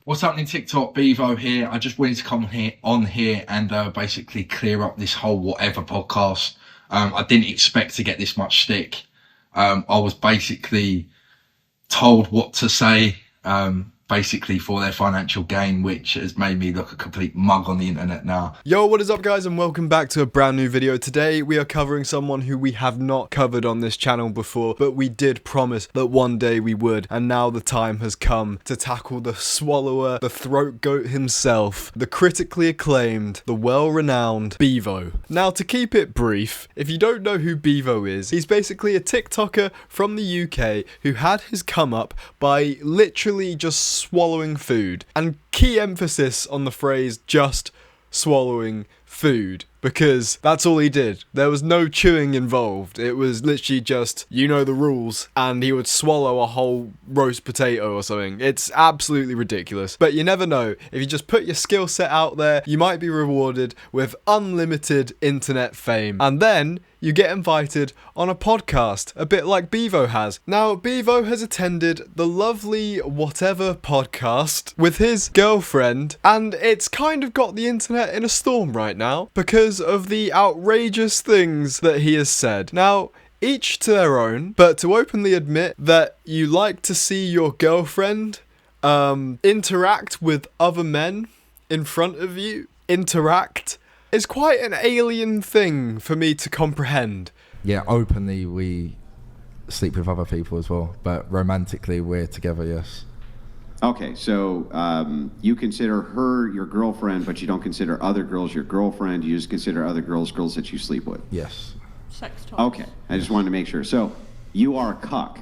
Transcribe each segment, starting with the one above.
What's happening, TikTok? Beavo here. I just wanted to come on here and basically clear up this whole whatever podcast. I didn't expect to get this much stick. I was basically told what to say, basically for their financial gain, which has made me look a complete mug on the internet now. Yo, what is up, guys, and welcome back to a brand new video. Today we are covering someone who we have not covered on this channel before, but we did promise that one day we would, and now the time has come to tackle the swallower, the throat goat himself, the critically acclaimed, the well-renowned Beavo. Now, to keep it brief, if you don't know who Beavo is, he's basically a TikToker from the UK who had his come up by literally just swallowing food, and key emphasis on the phrase just swallowing food, because that's all he did. There was no chewing involved. It was literally just, you know the rules, and he would swallow a whole roast potato or something. It's absolutely ridiculous, but you never know. If you just put your skill set out there, you might be rewarded with unlimited internet fame, and then you get invited on a podcast, a bit like Beavo has. Now, Beavo has attended the lovely whatever podcast with his girlfriend, and it's kind of got the internet in a storm right now because of the outrageous things that he has said. Now, each to their own, but to openly admit that you like to see your girlfriend interact with other men in front of you, is quite an alien thing for me to comprehend. Yeah, openly we sleep with other people as well, but romantically we're together, yes. Okay, so you consider her your girlfriend, but you don't consider other girls your girlfriend. You just consider other girls that you sleep with. Yes. Sex talk. Okay, I just wanted to make sure. So you are a cuck.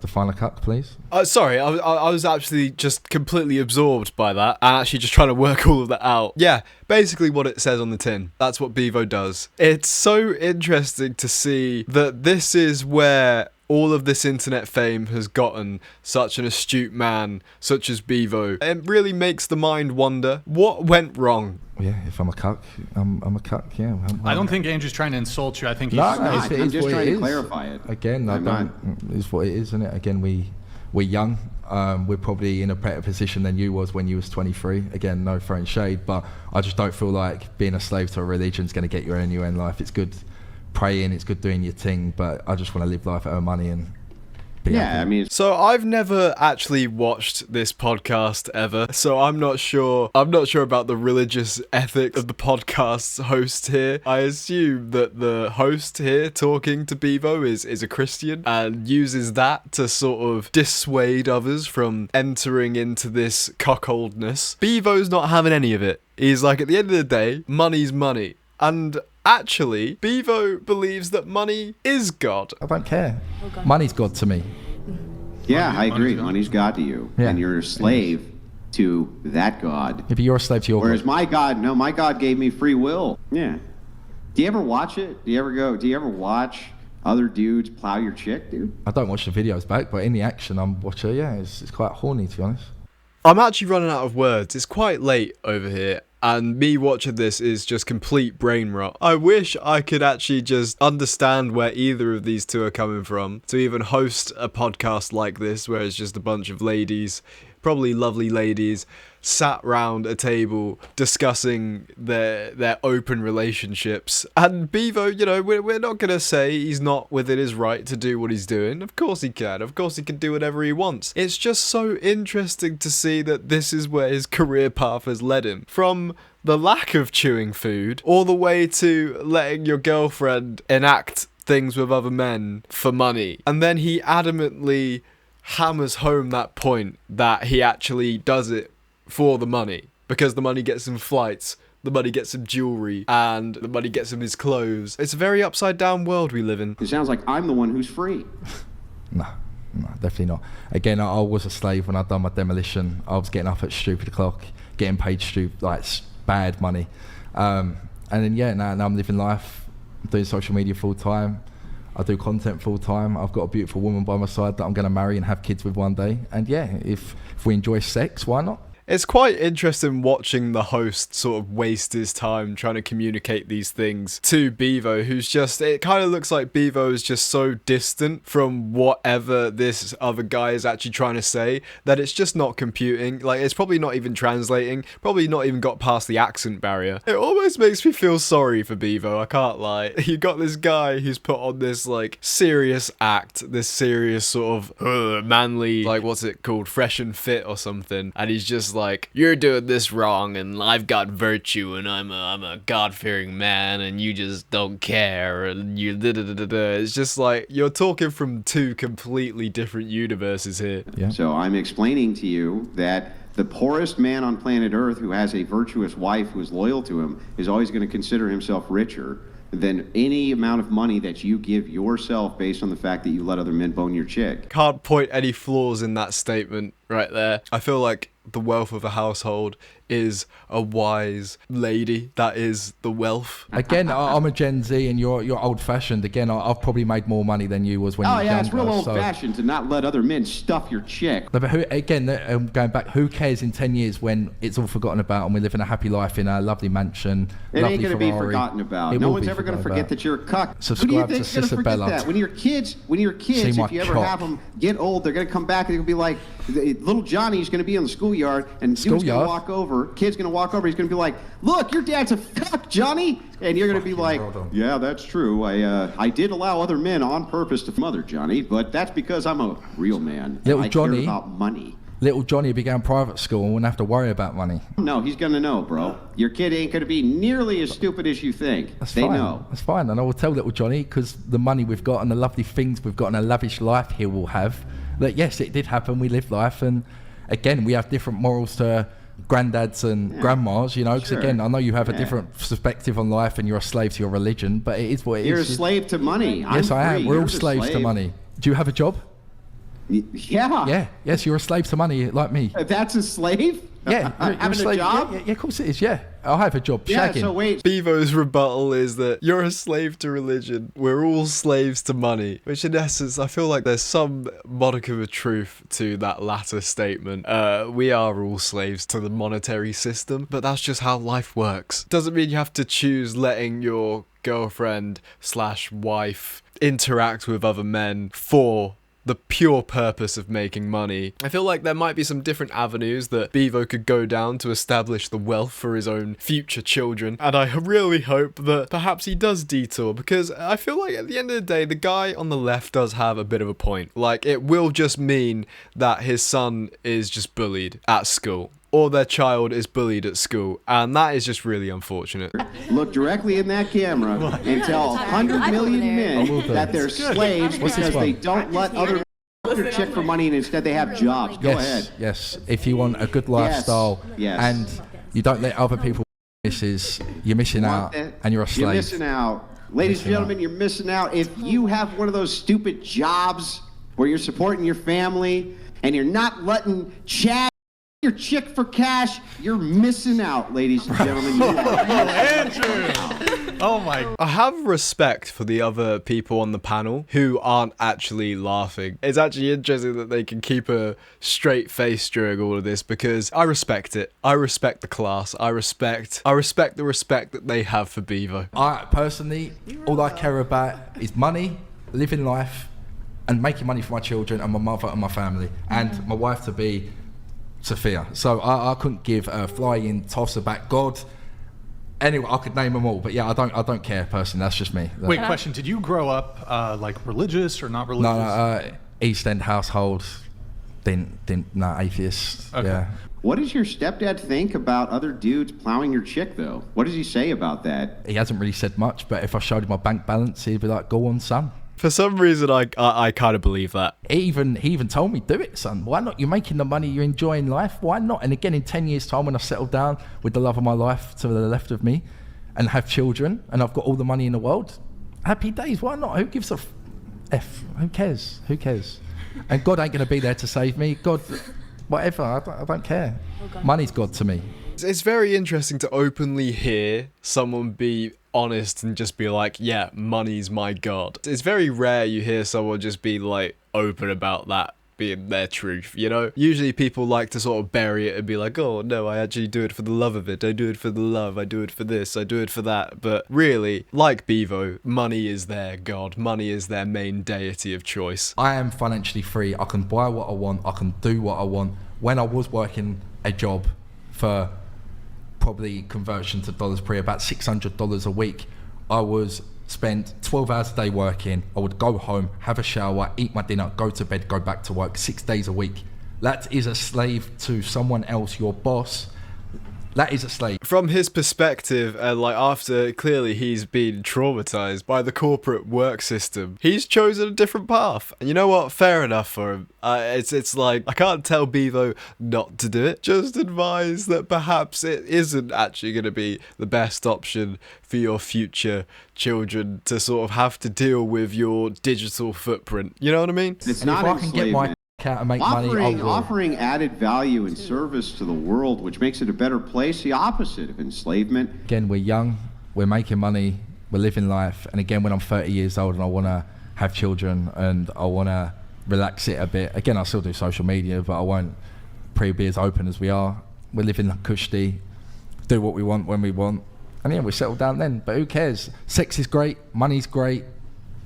Define a cuck, please. Sorry, I was actually just completely absorbed by that and actually just trying to work all of that out. Yeah, basically what it says on the tin. That's what Beavo does. It's so interesting to see that this is where all of this internet fame has gotten such an astute man such as Beavo. It really makes the mind wonder, what went wrong? Yeah, if I'm a cuck, I'm a cuck, yeah. I don't think Andrew's trying to insult you. I think he's... No, I'm just trying to clarify it. Again, it's what it is, isn't it? Again, we're young. We're probably in a better position than you was when you was 23. Again, no throwing shade, but I just don't feel like being a slave to a religion is going to get you anywhere in life. It's good praying, it's good doing your thing, but I just want to live life, earn money, and be happy. I mean, So I've never actually watched this podcast ever, so I'm not sure about the religious ethics of the podcast's host here. I assume that the host here talking to Beavo is a Christian and uses that to sort of dissuade others from entering into this cuckoldness. Beavo's not having any of it. He's like, at the end of the day, money's money. And actually, Beavo believes that money is God. I don't care. Okay. Money's God to me. yeah, I agree. Money's God to you, Yeah. and you're a slave to that God. If you're a slave to your Whereas God. my God gave me free will. Yeah. Do you ever watch it? Do you ever watch other dudes plow your chick, dude? I don't watch the videos back, but in the action I'm watching, yeah, it's quite horny, to be honest. I'm actually running out of words. It's quite late over here, and me watching this is just complete brain rot. I wish I could actually just understand where either of these two are coming from to even host a podcast like this, where it's just a bunch of ladies, probably lovely ladies, sat round a table discussing their open relationships. And Beavo, you know, we're not going to say he's not within his right to do what he's doing. Of course he can. Of course he can do whatever he wants. It's just so interesting to see that this is where his career path has led him. From the lack of chewing food all the way to letting your girlfriend enact things with other men for money. And then he adamantly hammers home that point that he actually does it for the money, because the money gets him flights, the money gets him jewelry, and the money gets him his clothes. It's a very upside down world we live in. It sounds like I'm the one who's free. No, definitely not. Again, I was a slave when I done my demolition. I was getting up at stupid o'clock, getting paid bad money. And then, yeah, now I'm living life. I'm doing social media full time. I do content full time. I've got a beautiful woman by my side that I'm going to marry and have kids with one day. And yeah, if we enjoy sex, why not? It's quite interesting watching the host sort of waste his time trying to communicate these things to Beavo, who's just, it kind of looks like Beavo is just so distant from whatever this other guy is actually trying to say that it's just not computing. Like, it's probably not even translating, probably not even got past the accent barrier. It almost makes me feel sorry for Beavo, I can't lie. You got this guy who's put on this, like, serious act, this serious sort of manly, like, what's it called, fresh and fit or something, and he's just like, you're doing this wrong, and I've got virtue, and I'm a God-fearing man, and you just don't care, and you da-da-da-da-da. It's just like, you're talking from two completely different universes here. Yeah. So I'm explaining to you that the poorest man on planet Earth who has a virtuous wife who is loyal to him is always going to consider himself richer than any amount of money that you give yourself based on the fact that you let other men bone your chick. Can't point any flaws in that statement right there. I feel like the wealth of a household is a wise lady. That is the wealth. Again, I'm a Gen Z and you're old-fashioned. Again, I've probably made more money than you was when you Oh were yeah, younger. it's real old-fashioned to not let other men stuff your chick. But who, again, going back, who cares in 10 years when it's all forgotten about and we live in a happy life in a lovely mansion, It lovely ain't going to be Ferrari? forgotten about. It No will one's be ever going to forgotten forget that you're a cuck. Subscribe Who do you to think's going to forget Bella. that? When your kids, See my if you ever cock. have them get old, they're going to come back and they're going to be like, little Johnny's going to be in the schoolyard, and dude's going to Schoolyard? walk over, kid's going to walk over, he's going to be like, look, your dad's a cuck, Johnny! And you're going to be like, yeah, that's true. I did allow other men on purpose to mother Johnny, but that's because I'm a real man. Little I Johnny? care about money. Little Johnny began private school and wouldn't have to worry about money. No, he's going to know, bro. Your kid ain't going to be nearly as stupid as you think. That's They fine. know. That's fine. And I will tell little Johnny, because the money we've got and the lovely things we've got and a lavish life he will have, that yes, it did happen. We lived life. And again, we have different morals to granddads and grandmas, you know, because Sure. again, I know you have a different perspective on life and you're a slave to your religion, but it is what it You're a is. slave to money. Yes, I am. free. We're You're all the slaves to slave. money. Do you have a job? Yeah. Yeah. Yes, you're a slave to money like me. That's a slave? Yeah. You're Having slave. a job? Yeah, of course it is. Yeah. I'll have a job. Yeah, Shagging. so wait. Beavo's rebuttal is that you're a slave to religion. We're all slaves to money. Which in essence, I feel like there's some modicum of truth to that latter statement. We are all slaves to the monetary system, but that's just how life works. Doesn't mean you have to choose letting your girlfriend / wife interact with other men for the pure purpose of making money. I feel like there might be some different avenues that Beavo could go down to establish the wealth for his own future children, and I really hope that perhaps he does detour, because I feel like at the end of the day, the guy on the left does have a bit of a point. Like, it will just mean that his son is just bullied at school, or their child is bullied at school, and that is just really unfortunate. Look directly in that camera and tell 100 million men that they're slaves What's this because one? they don't let other their chick for money and instead they have jobs. Go ahead. Yes. If you want a good lifestyle Yes. and you don't let other people you're missing out and you're a slave. You're missing out. Ladies and gentlemen, you're missing out. If you have one of those stupid jobs where you're supporting your family and you're not letting Chad your chick for cash, you're missing out, ladies and gentlemen. You are Oh my. I have respect for the other people on the panel who aren't actually laughing. It's actually interesting that they can keep a straight face during all of this, because I respect it. I respect the class. I respect the respect that they have for Beavo. I personally, all I care about is money, living life, and making money for my children and my mother and my family, and my wife to be Sophia. So I couldn't give a flying toss about God. Anyway, I could name them all, but yeah, I don't care personally. That's just me. Wait, question. Did you grow up like religious or not religious? No, East End household. No, atheist. Okay. Yeah. What does your stepdad think about other dudes plowing your chick, though? What does he say about that? He hasn't really said much, but if I showed him my bank balance, he'd be like, "Go on, son." For some reason, I kind of believe that. He even told me, "Do it, son. Why not? You're making the money. You're enjoying life. Why not?" And again, in 10 years' time, when I settle down with the love of my life to the left of me, and have children, and I've got all the money in the world, happy days. Why not? Who gives a f? Who cares? Who cares? And God ain't gonna be there to save me. God, whatever. I don't care. Money's God to me. It's very interesting to openly hear someone be honest and just be like, yeah, money's my god. It's very rare you hear someone just be like open about that being their truth, you know? Usually people like to sort of bury it and be like, oh no, I actually do it for the love of it. I do it for the love. I do it for this. I do it for that. But really, like Beavo, money is their god. Money is their main deity of choice. I am financially free. I can buy what I want. I can do what I want. When I was working a job for probably conversion to dollars per year, about $600 a week, I was spent 12 hours a day working. I would go home, have a shower, eat my dinner, go to bed, go back to work 6 days a week. That is a slave to someone else, your boss. That is a slave. From his perspective, and like after clearly he's been traumatized by the corporate work system, he's chosen a different path. And you know what? Fair enough for him. It's like, I can't tell Beavo not to do it. Just advise that perhaps it isn't actually going to be the best option for your future children to sort of have to deal with your digital footprint. You know what I mean? It's And not if I can get my enslavement. out and make money, I will. Offering added value and service to the world, which makes it a better place, the opposite of enslavement. Again, we're young, we're making money, we're living life. And again, when I'm 30 years old and I want to have children and I want to relax it a bit, again, I still do social media, but I won't be as open as we are. We're living cushy, do what we want when we want. And yeah, we settle down then. But who cares? Sex is great, money's great,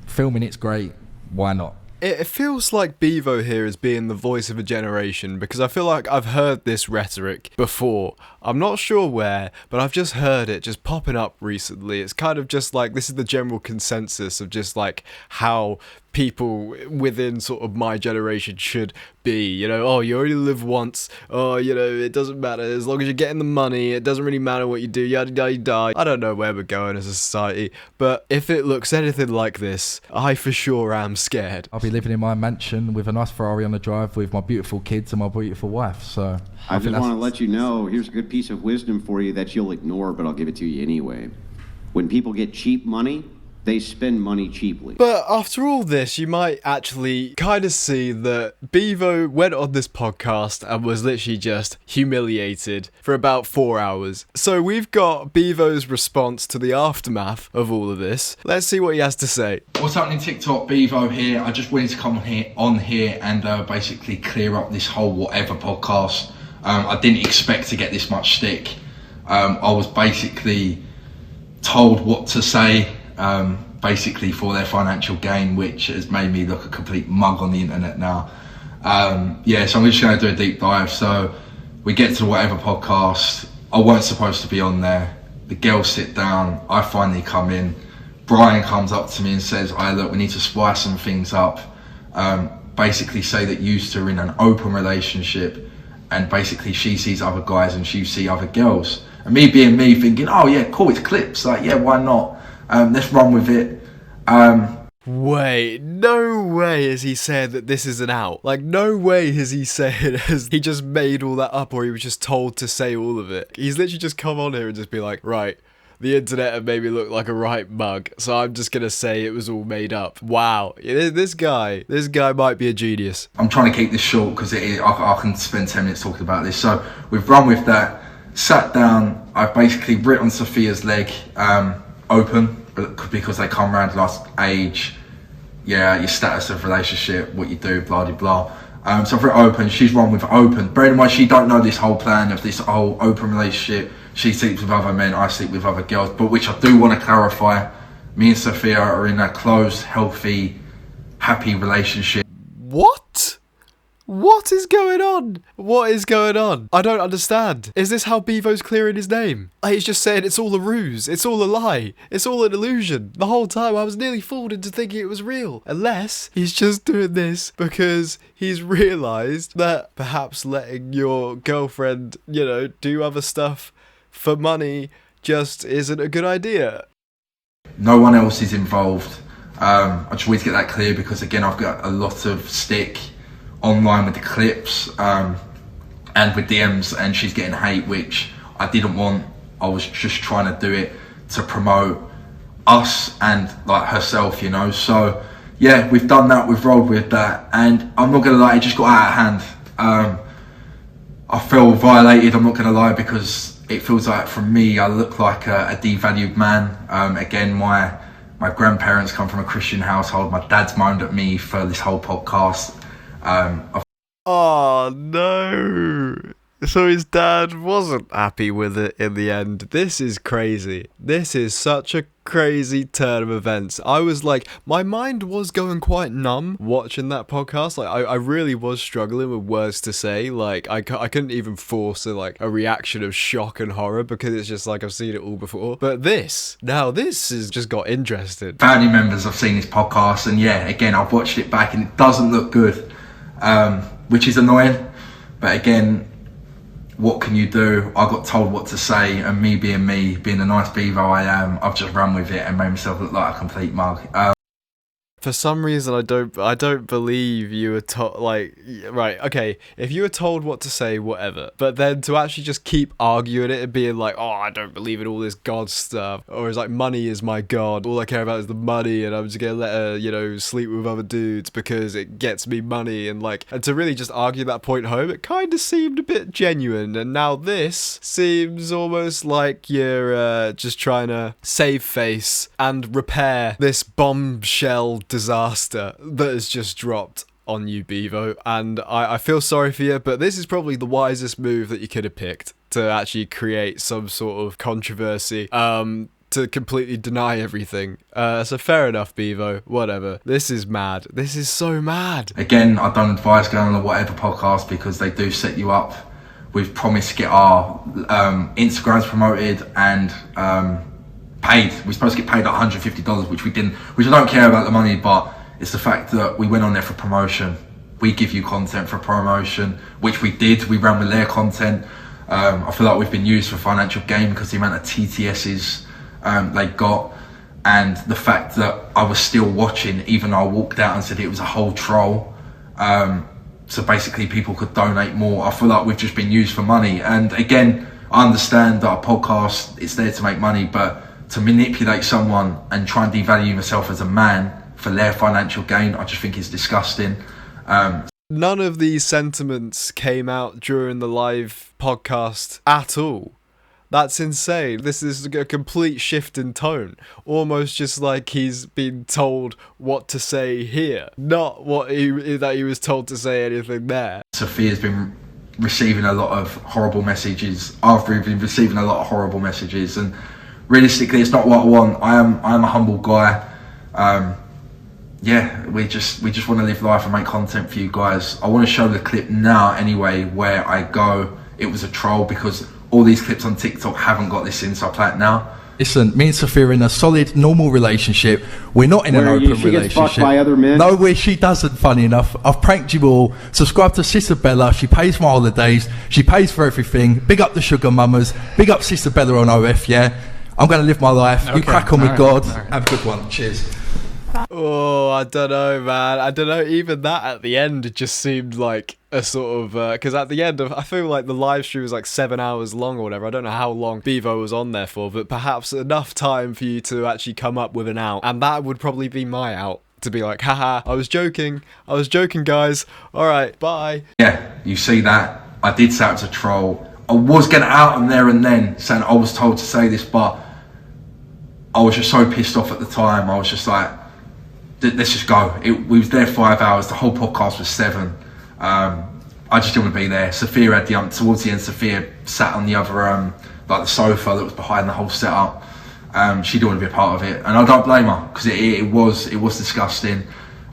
filming it's great. Why not? It feels like Beavo here is being the voice of a generation, because I feel like I've heard this rhetoric before. I'm not sure where, but I've just heard it just popping up recently. It's kind of just like, this is the general consensus of just like how people within sort of my generation should be, you know. Oh, you only live once. Oh, you know, it doesn't matter as long as you're getting the money. It doesn't really matter what you do. Yada yada yada. I don't know where we're going as a society, but if it looks anything like this, I for sure am scared. I'll be living in my mansion with a nice Ferrari on the drive with my beautiful kids and my beautiful wife. So I just want to let you know, here's a good piece of wisdom for you that you'll ignore, but I'll give it to you anyway. When people get cheap money, they spend money cheaply. But after all this, you might actually kind of see that Beavo went on this podcast and was literally just humiliated for about 4 hours. So we've got Beavo's response to the aftermath of all of this. Let's see what he has to say. What's happening, TikTok? Beavo here. I just wanted to come on here and basically clear up this whole whatever podcast. I didn't expect to get this much stick. I was basically told what to say, basically for their financial gain, which has made me look a complete mug on the internet now. Yeah, so I'm just going to do a deep dive. So we get to the whatever podcast. I weren't supposed to be on there. The girls sit down. I finally come in. Brian comes up to me and says, look, we need to spice some things up. Basically say that you two are in an open relationship, and basically she sees other guys and you see other girls. And me being me, thinking, oh yeah, cool, it's clips. Like, yeah, why not? Let's run with it. Wait, no way has he said that this isn't out. Like, no way has he said has he just made all that up, or he was just told to say all of it. He's literally just come on here and just be like, right, the internet have made me look like a right mug, so I'm just gonna say it was all made up. Wow, this guy might be a genius. I'm trying to keep this short because I can spend 10 minutes talking about this. So we've run with that, sat down. I've basically written Sophia's leg open, because they come around last age, yeah, your status of relationship, what you do, blah blah blah. So I've written open. She's run with open. Bear in mind, she don't know this whole plan of this whole open relationship. She sleeps with other men, I sleep with other girls, but which I do want to clarify. Me and Sophia are in a close, healthy, happy relationship. What? What is going on? What is going on? I don't understand. Is this how Beavo's clearing his name? He's just saying it's all a ruse. It's all a lie. It's all an illusion. The whole time I was nearly fooled into thinking it was real. Unless he's just doing this because he's realised that perhaps letting your girlfriend, you know, do other stuff for money just isn't a good idea. No one else is involved. I just wanted to get that clear because, again, I've got a lot of stick online with the clips and with DMs, and she's getting hate, which I didn't want. I was just trying to do it to promote us and like herself, you know. So yeah, we've done that, we've rolled with that, and I'm not gonna lie, it just got out of hand. I feel violated, I'm not gonna lie, because it feels like, from me, I look like a devalued man. Again, my grandparents come from a Christian household. My dad's moaned at me for this whole podcast. I've Oh no. So his dad wasn't happy with it in the end. This is crazy. This is such a crazy turn of events. I was like, my mind was going quite numb watching that podcast. Like, I really was struggling with words to say. Like, I couldn't even force a reaction of shock and horror because it's just like I've seen it all before. But this has just got interested. family members have seen this podcast, and yeah, again, I've watched it back and it doesn't look good, which is annoying. But again, what can you do? I got told what to say, and me, being the nice Beavo I am, I've just run with it and made myself look like a complete mug. For some reason, I don't believe you were told, like, right, okay, if you were told what to say, whatever, but then to actually just keep arguing it and being like, oh, I don't believe in all this God stuff, or it's like, money is my God, all I care about is the money, and I'm just gonna let her, sleep with other dudes because it gets me money, and to really just argue that point home, it kind of seemed a bit genuine, and now this seems almost like you're just trying to save face and repair this bombshell disaster that has just dropped on you, Beavo, and I feel sorry for you, but this is probably the wisest move that you could have picked to actually create some sort of controversy, to completely deny everything. So fair enough, Beavo, whatever. This is mad. This is so mad. Again, I don't advise going on a whatever podcast because they do set you up. We've promised to get our Instagrams promoted and paid. We're supposed to get paid like $150, which we didn't, which I don't care about the money, but it's the fact that we went on there for promotion. We give you content for promotion, which we did. We ran with their content. I feel like we've been used for financial gain because the amount of TTSs they got, and the fact that I was still watching even though I walked out and said it was a whole troll. So basically people could donate more. I feel like we've just been used for money. And again, I understand that a podcast, it's there to make money, but to manipulate someone and try and devalue myself as a man for their financial gain, I just think it's disgusting. None of these sentiments came out during the live podcast at all. That's insane. This is a complete shift in tone. Almost just like he's been told what to say here, not that he was told to say anything there. Sophia's been receiving a lot of horrible messages. I've been receiving a lot of horrible messages, and realistically, it's not what I want. I am a humble guy. Yeah, we just want to live life and make content for you guys. I want to show the clip now anyway, where I go, it was a troll, because all these clips on TikTok haven't got this in, so I play it now. Listen, me and Sophia are in a solid, normal relationship. We're not in an open relationship. She gets fucked by other men? No, where she doesn't, funny enough. I've pranked you all. Subscribe to Sister Bella. She pays for my holidays. She pays for everything. Big up the sugar mamas. Big up Sister Bella on OF, yeah? I'm going to live my life. Okay. You crack on with God. Right. Have a good one. Cheers. Oh, I don't know, man. I don't know. Even that at the end, it just seemed like a sort of... Because at the end, I feel like the live stream was like 7 hours long or whatever. I don't know how long Beavo was on there for, but perhaps enough time for you to actually come up with an out. And that would probably be my out. To be like, haha, I was joking, guys. All right, bye. Yeah, you see that. I did say it was a troll. I was going to out him there and then, saying I was told to say this, but I was just so pissed off at the time. I was just like, let's just go. We was there 5 hours. The whole podcast was 7. I just didn't want to be there. Sophia had towards the end, Sophia sat on the other, like the sofa that was behind the whole setup. She didn't want to be a part of it, and I don't blame her, because it was disgusting.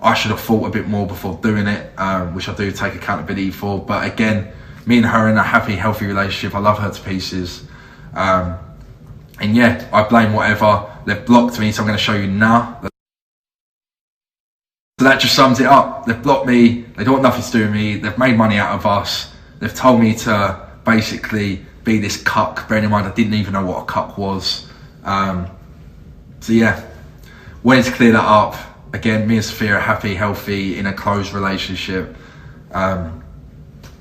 I should have thought a bit more before doing it, which I do take accountability for. But again, me and her are in a happy, healthy relationship. I love her to pieces. And yeah, I blame whatever. They've blocked me, so I'm going to show you now. So that just sums it up. They've blocked me. They don't want nothing to do with me. They've made money out of us. They've told me to basically be this cuck. Bearing in mind, I didn't even know what a cuck was. So yeah, wanted to clear that up. Again, me and Sophia are happy, healthy, in a close relationship.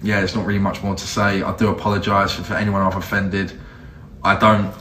Yeah, there's not really much more to say. I do apologise for anyone I've offended. I don't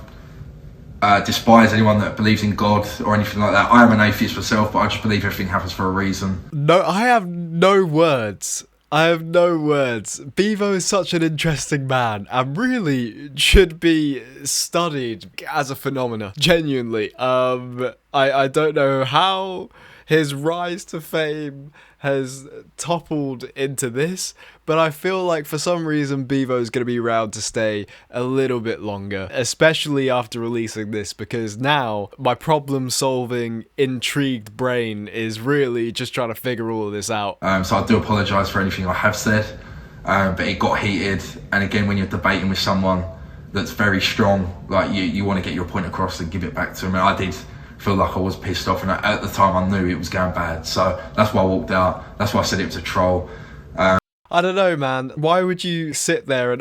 despise anyone that believes in God or anything like that. I am an atheist myself, but I just believe everything happens for a reason. No, I have no words. Beavo is such an interesting man and really should be studied as a phenomena. Genuinely. I don't know how his rise to fame has toppled into this, but I feel like for some reason Beavo's going to be around to stay a little bit longer, especially after releasing this, because now my problem-solving, intrigued brain is really just trying to figure all of this out. So I do apologise for anything I have said, but it got heated, and again, when you're debating with someone that's very strong, like you want to get your point across and give it back to him, and I did feel like I was pissed off, and at the time I knew it was going bad, so that's why I walked out. That's why I said it was a troll. I don't know, man. Why would you sit there and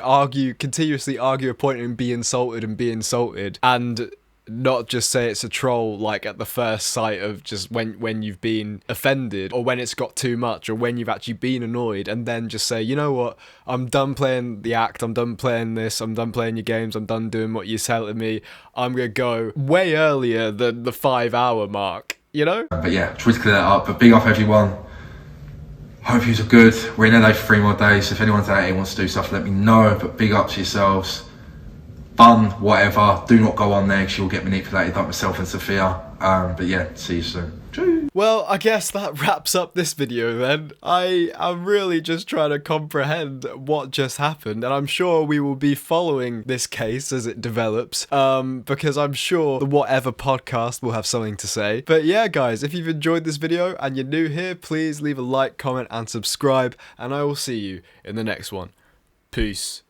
continuously argue a point and be insulted and not just say it's a troll, like at the first sight of just when you've been offended, or when it's got too much, or when you've actually been annoyed, and then just say, you know what, I'm done playing the act, I'm done playing this, I'm done playing your games, I'm done doing what you're telling me, I'm gonna go way earlier than the 5-hour mark, you know? But yeah, just to clear that up. But big up everyone. Hope yous are good. We're in LA for 3 more days. If anyone's out here wants to do stuff, let me know. But big up to yourselves. Fun, whatever. Do not go on there because you'll get manipulated like myself and Sophia. But yeah, see you soon. Well, I guess that wraps up this video then. I'm really just trying to comprehend what just happened, and I'm sure we will be following this case as it develops, because I'm sure the Whatever podcast will have something to say. But yeah, guys, if you've enjoyed this video and you're new here, please leave a like, comment, and subscribe, and I will see you in the next one. Peace.